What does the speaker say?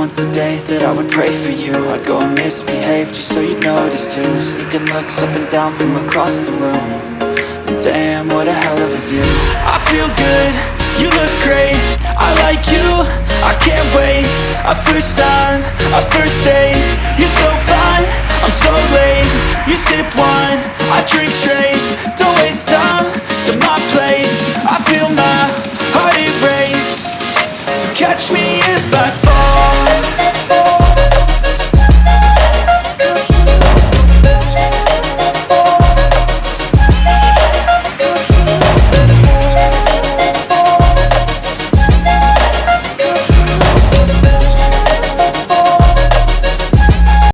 once a day that I would pray for you. I'd go and misbehave just so you'd notice too. Sneaking looks up and down from across the room. And damn, what a hell of a view. I feel good, you look great, I like you, I can't wait. Our first time, our first date. You're so fine, I'm so late. You sip wine, I drink straight.